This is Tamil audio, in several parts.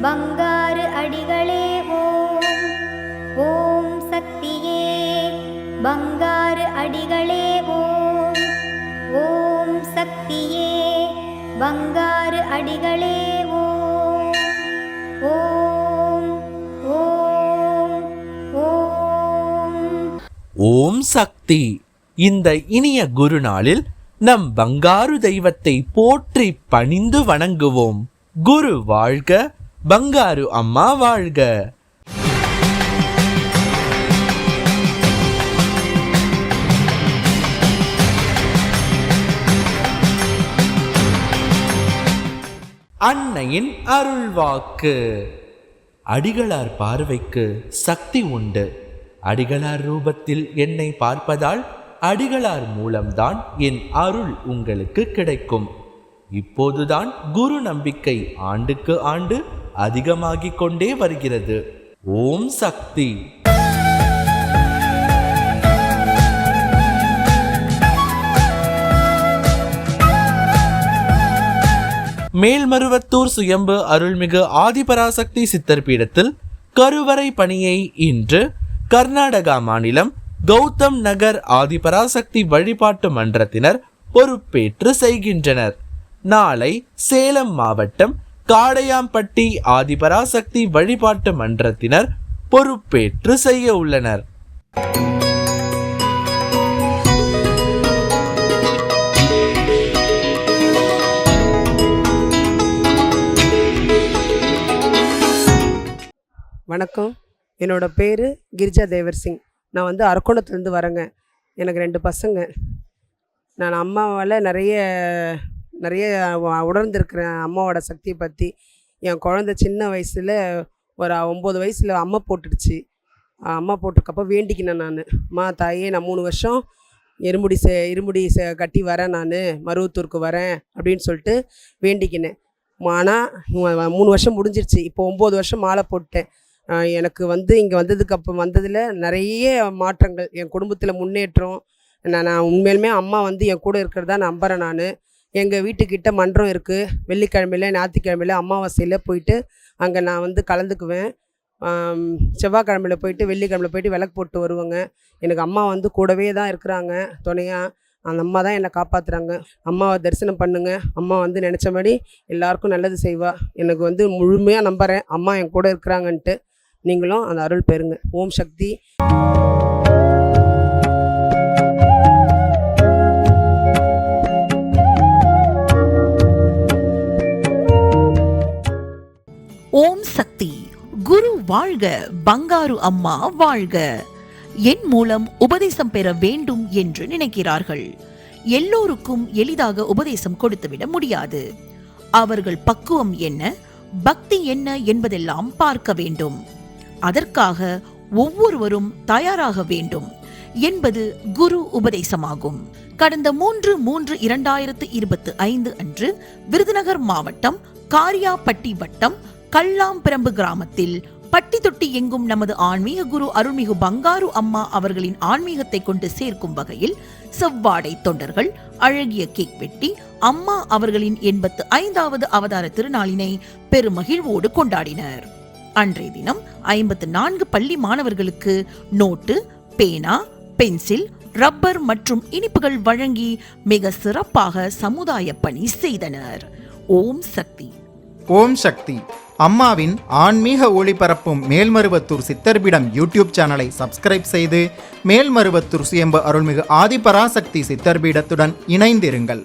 பங்காரு அடிகளே ஓம். ஓம் சக்தியே பங்காரு அடிகளே ஓம். ஓம் சக்தியே பங்காரு அடிகளே ஓம். ஓம் ஓம் ஓம். ஓம் சக்தி. இந்த இனிய குருநாளில் நம் பங்காரு தெய்வத்தை போற்றி பணிந்து வணங்குவோம். குரு வாழ்க, பங்காரு அம்மா வாழ்க. அன்னையின் அருள்வாக்கு. அடிகளார் பார்வைக்கு சக்தி உண்டு. அடிகளார் ரூபத்தில் என்னை பார்ப்பதால் அடிகளார் மூலம்தான் என் அருள் உங்களுக்கு கிடைக்கும். இப்போதுதான் குரு நம்பிக்கை ஆண்டுக்கு ஆண்டு அதிகமாகிக் கொண்டே வருகிறது. ஓம் சக்தி. மேல்மருவத்தூர் சுயம்பு அருள்மிகு ஆதிபராசக்தி சித்தர் பீடத்தில் கருவறை பணியை இன்று கர்நாடகா மாநிலம் கௌதம் நகர் ஆதிபராசக்தி வழிபாட்டு மன்றத்தினர் பொறுப்பேற்று செய்கின்றனர். நாளை சேலம் மாவட்டம் காடையாம்பட்டி ஆதிபராசக்தி வழிபாட்டு மன்றத்தினர் பொறுப்பேற்று செய்ய உள்ளனர். வணக்கம், என்னோட பேர் கிரிஜா தேவர் சிங். நான் அரக்கோணத்துலேருந்து வரேங்க. எனக்கு 2 பசங்க. நான் அம்மாவால் நிறைய உணர்ந்திருக்கிறேன். அம்மாவோட சக்தியை பற்றி. என் குழந்தை சின்ன வயசில் ஒரு 9 வயசில் அம்மா போட்டுடுச்சு. அம்மா போட்டிருக்கப்போ வேண்டிக்கினேன் நான், அம்மா தாயே நான் 3 வருஷம் இருமுடி கட்டி வரேன், நான் மருவத்தூருக்கு வரேன் அப்படின்னு சொல்லிட்டு வேண்டிக்கினேன். ஆனால் 3 வருஷம் முடிஞ்சிருச்சு. இப்போ 9 வருஷம் மாலை போட்டேன். எனக்கு இங்கே வந்ததில் நிறைய மாற்றங்கள், என் குடும்பத்தில் முன்னேற்றம். நான் உண்மையிலுமே அம்மா என் கூட இருக்கிறதா நம்புகிறேன். நான் எங்கள் வீட்டுக்கிட்ட மன்றம் இருக்குது. வெள்ளிக்கிழமையில் ஞாயிற்றுக்கிழமையில் அமாவாசையில் போயிட்டு அங்கே நான் கலந்துக்குவேன். செவ்வாய்க்கிழமையில் போயிட்டு வெள்ளிக்கிழமையில் போயிட்டு விளக்கு போட்டு வருவேங்க. எனக்கு அம்மா கூடவே தான் இருக்கிறாங்க, துணையாக. அந்த அம்மா தான் என்னை காப்பாற்றுறாங்க. அம்மாவை தரிசனம் பண்ணுங்க. அம்மா நினச்சபடி எல்லாருக்கும் நல்லது செய்வா. எனக்கு முழுமையாக நம்புகிறேன் அம்மா என் கூட இருக்கிறாங்கன்ட்டு. நீங்களும் அந்த அருள் பெறுங்க. ஓம் சக்தி. ஓம் சக்தி. குரு வாழ்க, பங்காரு அம்மா வாழ்க. என் மூலம் உபதேசம் பெற வேண்டும் என்று நினைக்கிறார்கள். எல்லோருக்கும் எளிதாக உபதேசம் கொடுத்துவிட முடியாது. அவர்கள் பக்குவம் என்ன, பக்தி என்ன என்பதெல்லாம் பார்க்க வேண்டும். அதற்காக ஒவ்வொருவரும் தயாராக வேண்டும் என்பது குரு உபதேசமாகும். கடந்த 3/3/2025 அன்று விருதுநகர் மாவட்டம் காரியாப்பட்டி வட்டம் கல்லாம்பிரம்பு கிராமத்தில் பட்டி தொட்டி எங்கும் நமது ஆன்மீக குரு அருள்மிகு பங்காரு அம்மா அவர்களின் ஆன்மீகத்தை கொண்டு சேர்க்கும் வகையில் செவ்வாடை தொண்டர்கள் அழகிய கேக் வெட்டி அம்மா அவர்களின் 85வது அவதார திருநாளினை பெருமகிழ்வோடு கொண்டாடினர். அன்றைய தினம் 54 பள்ளி மாணவர்களுக்கு நோட்டு, பேனா, பென்சில், ரப்பர் மற்றும் இனிப்புகள் வழங்கி மிக சிறப்பாக சமுதாய பணி செய்தனர். ஓம் சக்தி. ஓம் சக்தி. அம்மாவின் ஆன்மீக ஒளிபரப்பும் மேல்மருவத்தூர் சித்தர்பீடம் யூடியூப் சேனலை சப்ஸ்கிரைப் செய்து மேல்மருவத்தூர் சுயம்பு அருள்மிகு ஆதிபராசக்தி சித்தர்பீடத்துடன் இணைந்திருங்கள்.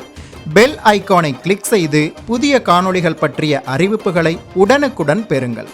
பெல் ஐகானை கிளிக் செய்து புதிய காணொளிகள் பற்றிய அறிவிப்புகளை உடனுக்குடன் பெறுங்கள்.